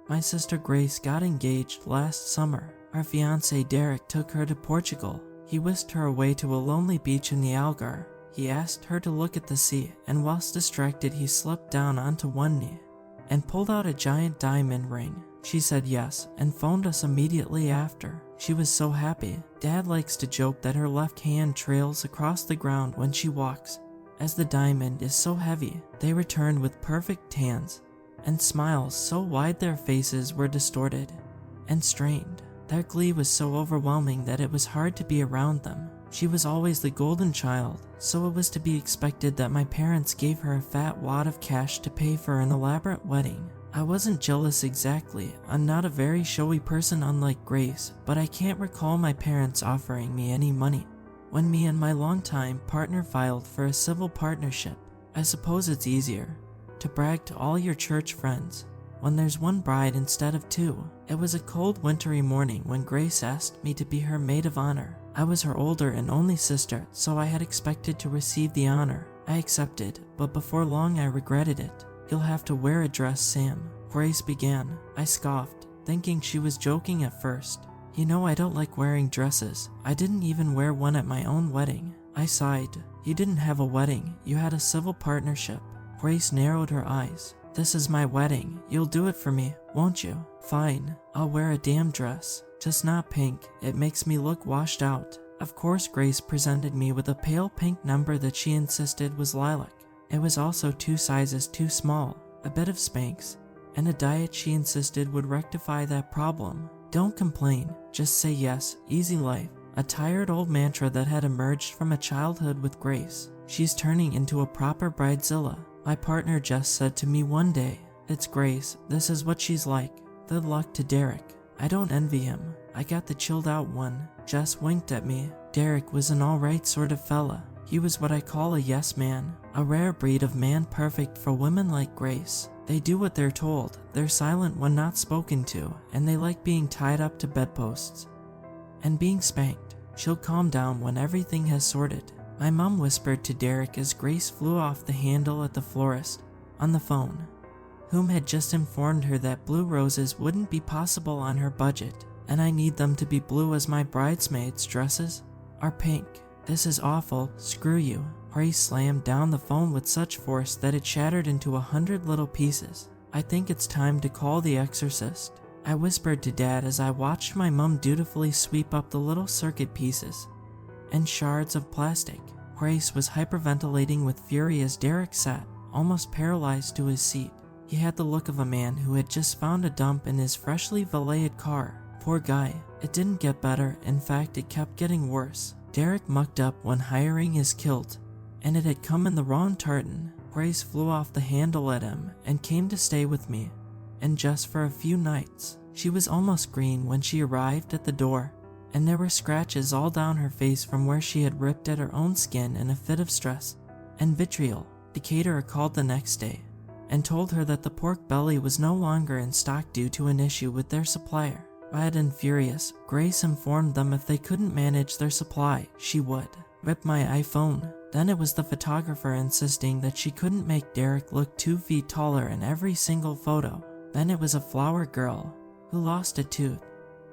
My sister Grace got engaged last summer. Our fiance Derek took her to Portugal. He whisked her away to a lonely beach in the Algarve. He asked her to look at the sea, and whilst distracted he slipped down onto one knee and pulled out a giant diamond ring. She said yes and phoned us immediately after. She was so happy. Dad likes to joke that her left hand trails across the ground when she walks, as the diamond is so heavy. They returned with perfect tans and smiles so wide their faces were distorted and strained. Their glee was so overwhelming that it was hard to be around them. She was always the golden child, so it was to be expected that my parents gave her a fat wad of cash to pay for an elaborate wedding. I wasn't jealous exactly. I'm not a very showy person unlike Grace, but I can't recall my parents offering me any money. When me and my longtime partner filed for a civil partnership, I suppose it's easier to brag to all your church friends when there's one bride instead of two. It was a cold wintry morning when Grace asked me to be her maid of honor. I was her older and only sister, so I had expected to receive the honor. I accepted, but before long I regretted it. "You'll have to wear a dress, Sam," Grace began. I scoffed, thinking she was joking at first. "You know I don't like wearing dresses. I didn't even wear one at my own wedding." I sighed. "You didn't have a wedding, you had a civil partnership." Grace narrowed her eyes. "This is my wedding. You'll do it for me, won't you?" "Fine, I'll wear a damn dress. Just not pink, it makes me look washed out." Of course, Grace presented me with a pale pink number that she insisted was lilac. It was also 2 sizes too small, a bit of Spanx, and a diet she insisted would rectify that problem. Don't complain, just say yes, easy life. A tired old mantra that had emerged from a childhood with Grace. She's turning into a proper Bridezilla. My partner Jess said to me one day, "It's Grace, this is what she's like." Good luck to Derek. I don't envy him. I got the chilled out one. Jess winked at me. Derek was an alright sort of fella. He was what I call a yes man, a rare breed of man perfect for women like Grace. They do what they're told, they're silent when not spoken to, and they like being tied up to bedposts and being spanked. She'll calm down when everything has sorted. My mom whispered to Derek as Grace flew off the handle at the florist on the phone, whom had just informed her that blue roses wouldn't be possible on her budget, and I need them to be blue as my bridesmaids' dresses are pink. This is awful, screw you. Grace slammed down the phone with such force that it shattered into 100 little pieces. I think it's time to call the exorcist. I whispered to Dad as I watched my mum dutifully sweep up the little circuit pieces and shards of plastic. Grace was hyperventilating with fury as Derek sat, almost paralyzed to his seat. He had the look of a man who had just found a dump in his freshly valeted car. Poor guy. It didn't get better, in fact it kept getting worse. Derek mucked up when hiring his kilt, and it had come in the wrong tartan. Grace flew off the handle at him and came to stay with me, and just for a few nights. She was almost green when she arrived at the door, and there were scratches all down her face from where she had ripped at her own skin in a fit of stress and vitriol. The caterer called the next day and told her that the pork belly was no longer in stock due to an issue with their supplier. Mad and furious, Grace informed them if they couldn't manage their supply, she would rip my iPhone. Then it was the photographer insisting that she couldn't make Derek look 2 feet taller in every single photo. Then it was a flower girl who lost a tooth,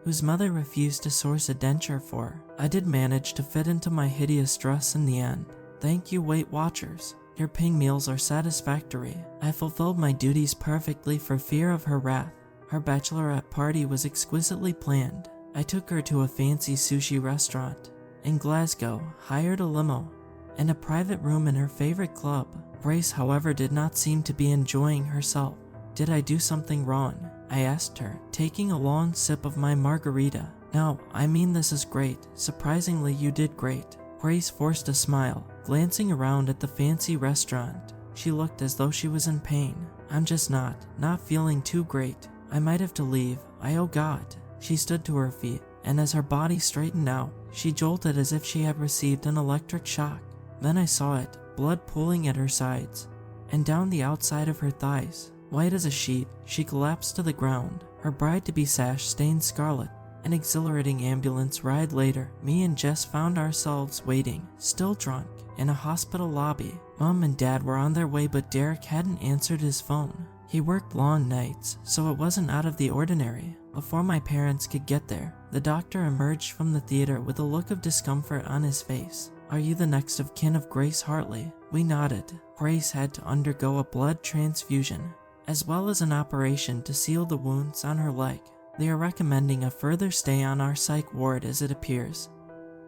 whose mother refused to source a denture for. I did manage to fit into my hideous dress in the end. Thank you, Weight Watchers. Your ping meals are satisfactory. I fulfilled my duties perfectly for fear of her wrath. Her bachelorette party was exquisitely planned. I took her to a fancy sushi restaurant in Glasgow, hired a limo, and a private room in her favorite club. Grace, however, did not seem to be enjoying herself. Did I do something wrong? I asked her, taking a long sip of my margarita. No, I mean this is great. Surprisingly, you did great. Grace forced a smile, glancing around at the fancy restaurant. She looked as though she was in pain. I'm just not feeling too great. I might have to leave. Oh God. She stood to her feet, and as her body straightened out, she jolted as if she had received an electric shock. Then I saw it, blood pooling at her sides and down the outside of her thighs. White as a sheet, she collapsed to the ground, her bride-to-be sash stained scarlet. An exhilarating ambulance ride later, me and Jess found ourselves waiting, still drunk, in a hospital lobby. Mom and Dad were on their way, but Derek hadn't answered his phone. He worked long nights, so it wasn't out of the ordinary. Before my parents could get there, the doctor emerged from the theater with a look of discomfort on his face. "Are you the next of kin of Grace Hartley?" We nodded. Grace had to undergo a blood transfusion, as well as an operation to seal the wounds on her leg. They are recommending a further stay on our psych ward, as it appears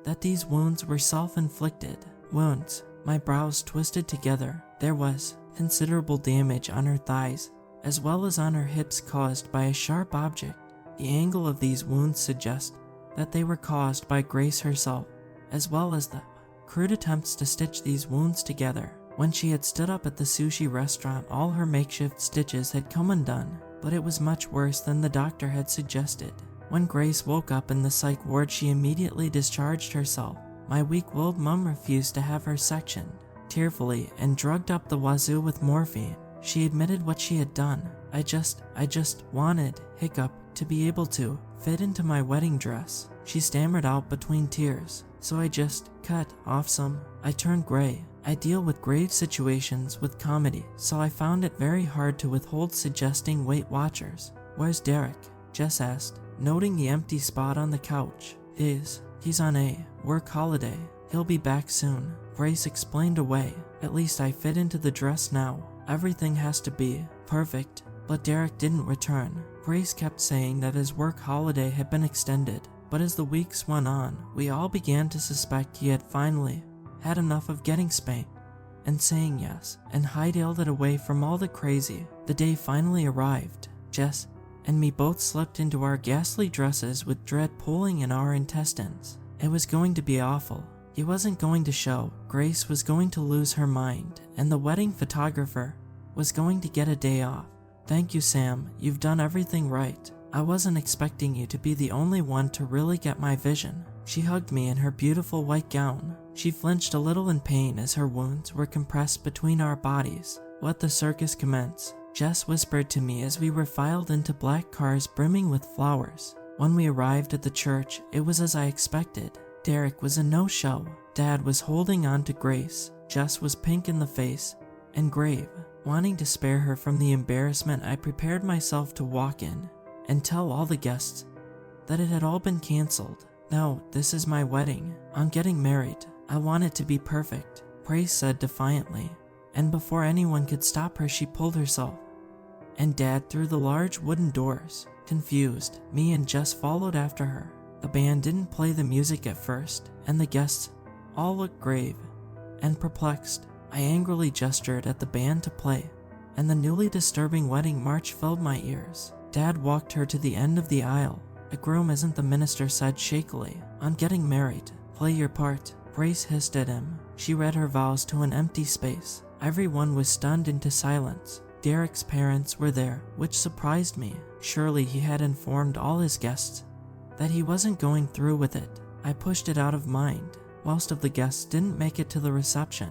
that these wounds were self-inflicted wounds. My brows twisted together. There was considerable damage on her thighs, as well as on her hips, caused by a sharp object. The angle of these wounds suggests that they were caused by Grace herself, as well as the crude attempts to stitch these wounds together. When she had stood up at the sushi restaurant, all her makeshift stitches had come undone, but it was much worse than the doctor had suggested. When Grace woke up in the psych ward, she immediately discharged herself. My weak-willed mum refused to have her sectioned. Tearfully and drugged up the wazoo with morphine, she admitted what she had done. I just wanted, hiccup, to be able to fit into my wedding dress. She stammered out between tears. So I just cut off some. I turned gray. I deal with grave situations with comedy, so I found it very hard to withhold suggesting Weight Watchers. "Where's Derek?" Jess asked, noting the empty spot on the couch. He's on a work holiday. He'll be back soon." Grace explained away. "At least I fit into the dress now. Everything has to be perfect." But Derek didn't return. Grace kept saying that his work holiday had been extended, but as the weeks went on, we all began to suspect he had finally had enough of getting spanked and saying yes, and hightailed it away from all the crazy. The day finally arrived. Jess and me both slipped into our ghastly dresses with dread pulling in our intestines. It was going to be awful. He wasn't going to show. Grace was going to lose her mind, and the wedding photographer was going to get a day off. "Thank you, Sam. You've done everything right. I wasn't expecting you to be the only one to really get my vision." She hugged me in her beautiful white gown. She flinched a little in pain as her wounds were compressed between our bodies. "Let the circus commence," Jess whispered to me as we were filed into black cars brimming with flowers. When we arrived at the church, it was as I expected. Derek was a no-show. Dad was holding on to Grace. Jess was pink in the face and grave. Wanting to spare her from the embarrassment, I prepared myself to walk in and tell all the guests that it had all been canceled. "No, this is my wedding. I'm getting married. I want it to be perfect," Grace said defiantly. And before anyone could stop her, she pulled herself and Dad through the large wooden doors. Confused, me and Jess followed after her. The band didn't play the music at first, and the guests all looked grave and perplexed. I angrily gestured at the band to play, and the newly disturbing wedding march filled my ears. Dad walked her to the end of the aisle. "A groom isn't," the minister said shakily. "I'm getting married. Play your part." Grace hissed at him. She read her vows to an empty space. Everyone was stunned into silence. Derek's parents were there, which surprised me. Surely he had informed all his guests that he wasn't going through with it. I pushed it out of mind. Most of the guests didn't make it to the reception,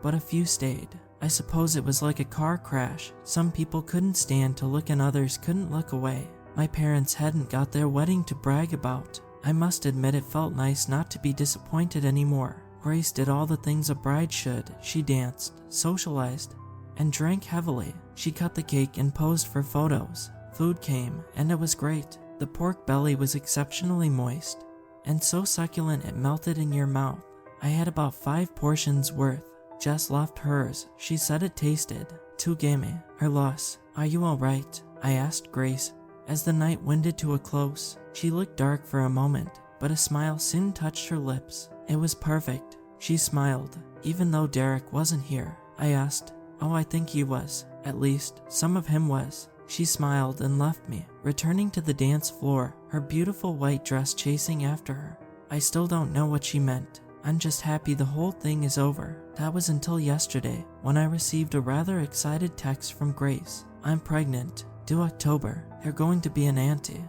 but a few stayed. I suppose it was like a car crash. Some people couldn't stand to look and others couldn't look away. My parents hadn't got their wedding to brag about. I must admit it felt nice not to be disappointed anymore. Grace did all the things a bride should. She danced, socialized, and drank heavily. She cut the cake and posed for photos. Food came, and it was great. The pork belly was exceptionally moist, and so succulent it melted in your mouth. I had about 5 portions worth. Jess left hers. She said it tasted too gamey. Her loss. "Are you alright?" I asked Grace as the night winded to a close. She looked dark for a moment, but a smile soon touched her lips. "It was perfect." She smiled. "Even though Derek wasn't here?" I asked. "Oh, I think he was. At least, some of him was." She smiled and left me, returning to the dance floor, her beautiful white dress chasing after her. I still don't know what she meant. I'm just happy the whole thing is over. That was until yesterday, when I received a rather excited text from Grace. "I'm pregnant. Due October. You're going to be an auntie."